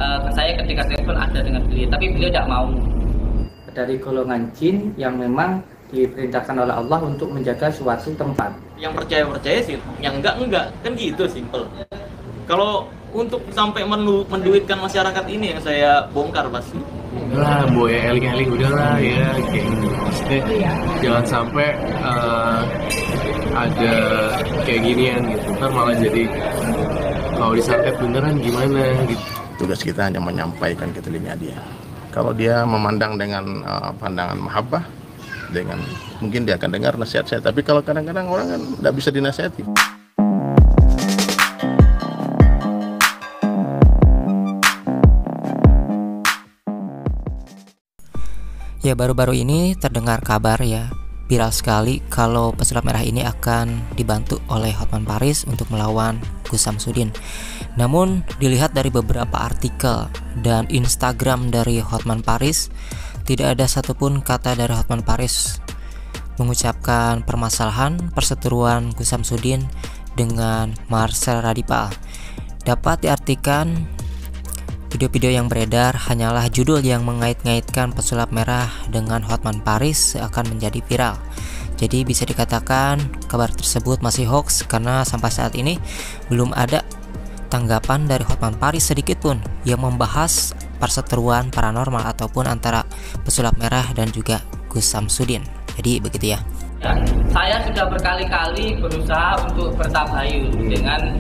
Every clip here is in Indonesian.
ke saya ketika telepon ada dengan beliau, tapi beliau tidak mau. Dari golongan jin yang memang diperintahkan oleh Allah untuk menjaga suatu tempat. Yang percaya sih, yang enggak kan gitu, simple. Kalau untuk sampai menduitkan masyarakat ini yang saya bongkar pasti. Udahlah, boy, eling-eling udahlah ya, kayak gitu. Maksudnya jangan sampai ada kayak ginian gitu, ntar malah jadi kalau disantet beneran gimana gitu. Tugas kita hanya menyampaikan ke telinga dia. Kalau dia memandang dengan pandangan mahabbah, dengan mungkin dia akan dengar nasihat saya. Tapi kalau kadang-kadang orang kan tidak bisa dinasihati. Ya, baru-baru ini terdengar kabar ya, viral sekali kalau pesulap merah ini akan dibantu oleh Hotman Paris untuk melawan Gus Samsudin. Namun dilihat dari beberapa artikel dan Instagram dari Hotman Paris, tidak ada satupun kata dari Hotman Paris mengucapkan permasalahan perseteruan Gus Samsudin dengan Marcel Radipal. Dapat diartikan video-video yang beredar hanyalah judul yang mengait-ngaitkan pesulap merah dengan Hotman Paris akan menjadi viral. Jadi bisa dikatakan kabar tersebut masih hoax karena sampai saat ini belum ada tanggapan dari Hotman Paris sedikit pun yang membahas perseteruan paranormal ataupun antara pesulap merah dan juga Gus Samsudin. Jadi begitu ya. Saya sudah berkali-kali berusaha untuk bertabayun dengan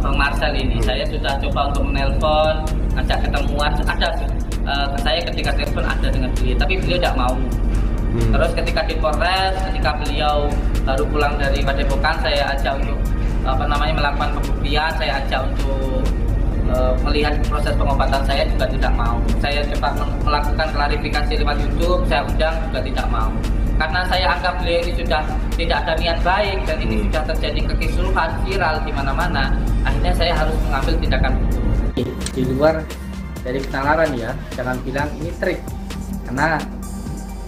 Bang Marcel ini. Saya sudah coba untuk menelpon, ajak ketemuan, ada saya ketika telepon ada dengan beliau, tapi beliau tidak mau. Terus ketika di Polres, ketika beliau baru pulang dari Padepokan, saya ajak untuk melakukan pembuktian, saya ajak untuk melihat proses pengobatan, saya juga tidak mau. Saya coba melakukan klarifikasi lewat YouTube, saya undang juga tidak mau. Karena saya anggap beliau ini sudah tidak ada niat baik dan ini sudah terjadi kekisruhan viral di mana-mana. Akhirnya saya harus mengambil tindakan hukum. Di luar dari penalaran ya, jangan bilang ini trik. Karena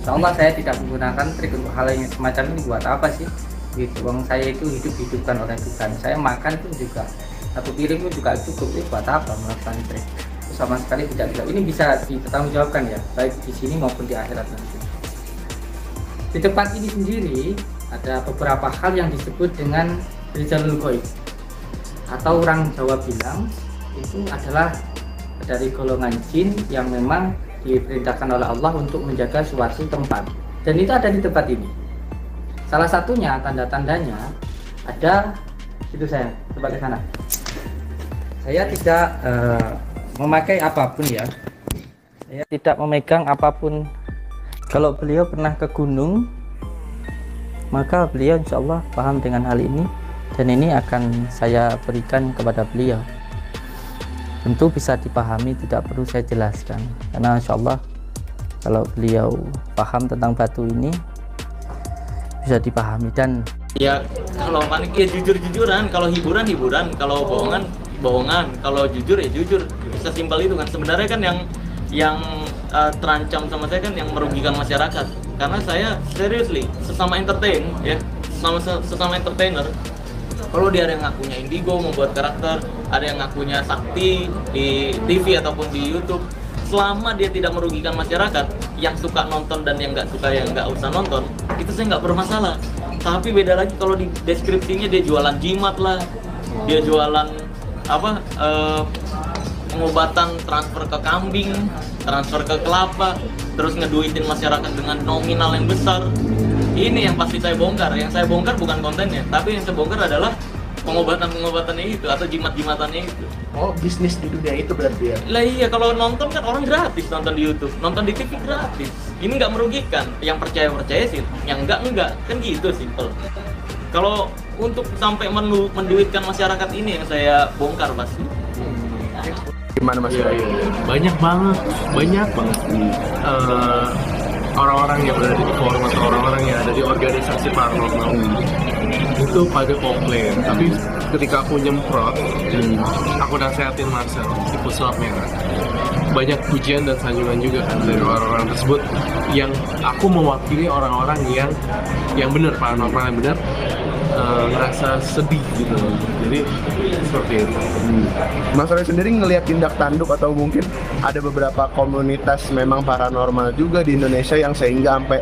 insya Allah saya tidak menggunakan trik untuk hal yang semacam ini. Buat apa sih? Gitu. Wong saya itu hidup-hidupkan oleh Tuhan. Saya makan pun juga satu piring pun juga cukup. Itu buat apa melakukan trik? Itu sama sekali tidak bisa. Ini bisa dipertanggungjawabkan ya, baik di sini maupun di akhirat nanti. Di tempat ini sendiri ada beberapa hal yang disebut dengan Rijalul Ghaib, atau orang Jawa bilang itu adalah dari golongan jin yang memang diperintahkan oleh Allah untuk menjaga suatu tempat, dan itu ada di tempat ini. Salah satunya tanda-tandanya ada itu, saya coba ke sana. Saya tidak memakai apapun ya, saya tidak memegang apapun. Kalau beliau pernah ke gunung, maka beliau insya Allah paham dengan hal ini, dan ini akan saya berikan kepada beliau. Tentu bisa dipahami, tidak perlu saya jelaskan, karena insya Allah kalau beliau paham tentang batu ini bisa dipahami. Dan ya kalau panik ya jujur-jujuran, kalau hiburan-hiburan, kalau bohongan, kalau jujur ya jujur. Bisa simpel itu kan. Sebenarnya kan yang terancam sama saya kan yang merugikan masyarakat, karena saya seriously sesama entertainer, kalau dia ada yang ngakunya indigo membuat karakter, ada yang ngakunya sakti di TV ataupun di YouTube, selama dia tidak merugikan masyarakat, yang suka nonton dan yang nggak suka yang nggak usah nonton, itu saya nggak bermasalah. Tapi beda lagi kalau di deskripsinya dia jualan jimat lah, dia jualan pengobatan, transfer ke kambing, transfer ke kelapa, terus ngeduitin masyarakat dengan nominal yang besar. Ini yang pasti saya bongkar. Yang saya bongkar bukan kontennya, tapi yang saya bongkar adalah pengobatan-pengobatannya itu atau jimat-jimatannya itu. Oh, bisnis di dunia itu berarti ya? Lah iya, kalau nonton kan orang gratis nonton di YouTube, nonton di TV gratis. Ini nggak merugikan. Yang percaya sih, yang enggak kan gitu, simple. Kalau untuk sampai menduitkan masyarakat ini yang saya bongkar pasti. Gimana Mas? Banyak banget orang-orang yang berada di forum atau orang-orang yang ada di organisasi paranormal itu pada komplain. Tapi ketika aku nyemprot, aku nasehatin Marcel di pesulap merah, banyak pujian dan sanjungan juga kan dari orang-orang tersebut, yang aku mewakili orang-orang yang benar, paranormal yang benar, ngerasa sedih gitu. Jadi seperti itu. Mas Roy sendiri ngelihat tindak tanduk atau mungkin ada beberapa komunitas memang paranormal juga di Indonesia yang sehingga sampai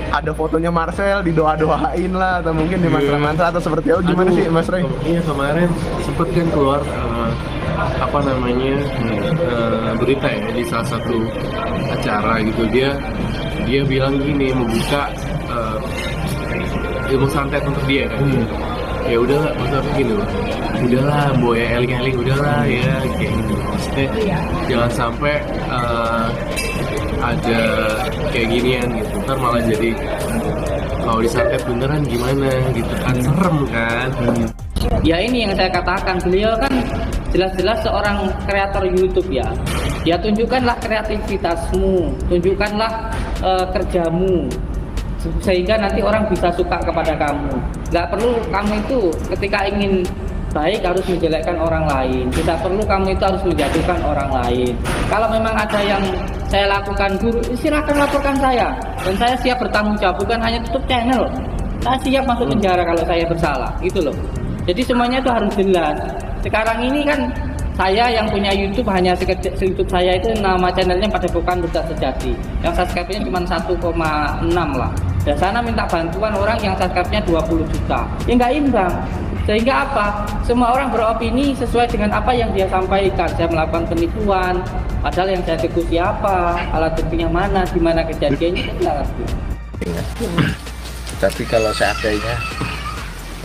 ada fotonya Marcel didoa-doain lah atau mungkin di mantra-mantra atau seperti itu, gimana sih Mas Roy? Iya, kemarin sempet kan keluar berita ya di salah satu acara gitu, dia bilang gini, membuka ilmu santet untuk dia kan. Ya udahlah, maksudnya begini loh, udahlah boya eling-eling, udahlah ya kayak gitu. Maksudnya jangan sampai ada kayak ginian gitu, ntar malah jadi kalau disantet beneran gimana gitu kan, serem kan. Ya ini yang saya katakan, beliau kan jelas-jelas seorang kreator YouTube ya. Ya tunjukkanlah kreativitasmu, tunjukkanlah kerjamu, sehingga nanti orang bisa suka kepada kamu. Nggak perlu kamu itu ketika ingin baik harus menjelekkan orang lain. Tidak perlu kamu itu harus menjatuhkan orang lain. Kalau memang ada yang saya lakukan guru, silakan laporkan saya. Dan saya siap bertanggung jawab, bukan hanya tutup channel. Saya siap masuk penjara kalau saya bersalah, gitu loh. Jadi semuanya itu harus jelas. Sekarang ini kan saya yang punya YouTube hanya YouTube saya itu nama channelnya Padepokan Buddha Sejati. Yang subscribe-nya cuma 1,6 lah. Dan sana minta bantuan orang yang subscribe-nya 20 juta. Ya nggak imbang. Sehingga apa? Semua orang beropini sesuai dengan apa yang dia sampaikan. Saya melakukan penipuan, padahal yang saya tegur siapa, alat buktinya mana, di mana kejadiannya, itu nggak ngerti. Tapi kalau seandainya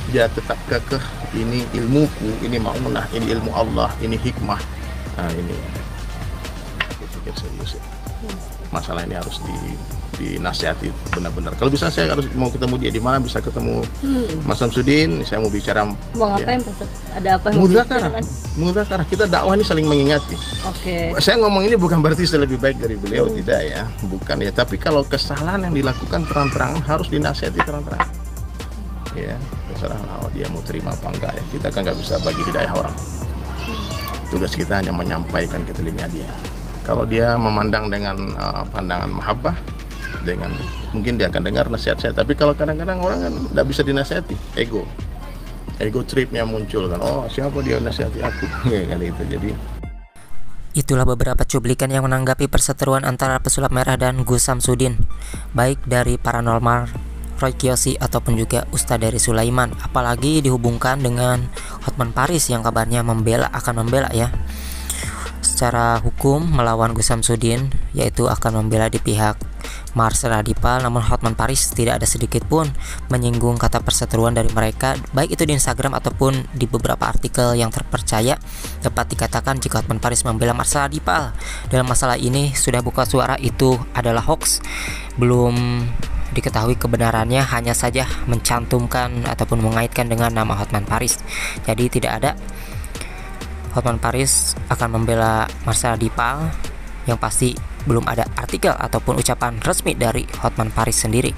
dia tetap kekeh, ini ilmuku, ini ma'unah, ini ilmu Allah, ini hikmah. Nah ini aku pikir serius ya. Masalah ini harus dinasihati benar-benar. Kalau bisa saya harus mau ketemu dia di mana, bisa ketemu Mas Samsudin, saya mau bicara. Mau ngapain Pak? Ada apa? Mudzakarah. Kita dakwah ini saling mengingati. Oke. Saya ngomong ini bukan berarti saya lebih baik dari beliau, tidak ya, bukan ya. Tapi kalau kesalahan yang dilakukan terang-terangan harus dinasihati terang-terangan. Ya, terserah dia mau terima apa enggak ya. Kita kan nggak bisa bagi hidayah orang. Tugas kita hanya menyampaikan ke telinga dia. Kalau dia memandang dengan pandangan mahabbah, dengan mungkin dia akan dengar nasihat saya. Tapi kalau kadang-kadang orang kan nggak bisa dinasihati, ego tripnya muncul kan. Oh siapa dia nasihati aku? Ya kali itu. Jadi itulah beberapa cuplikan yang menanggapi perseteruan antara pesulap merah dan Gus Samsudin, baik dari paranormal Roy Kiyoshi ataupun juga Ustadz dari Sulaiman. Apalagi dihubungkan dengan Hotman Paris yang kabarnya akan membela ya secara hukum melawan Gus Samsudin, yaitu akan membela di pihak Marcel Adipal. Namun Hotman Paris tidak ada sedikit pun menyinggung kata perseteruan dari mereka, baik itu di Instagram ataupun di beberapa artikel yang terpercaya. Dapat dikatakan jika Hotman Paris membela Marcel Adipal dalam masalah ini sudah buka suara itu adalah hoax, belum diketahui kebenarannya, hanya saja mencantumkan ataupun mengaitkan dengan nama Hotman Paris. Jadi tidak ada Hotman Paris akan membela Marcel Adipal, yang pasti belum ada artikel ataupun ucapan resmi dari Hotman Paris sendiri.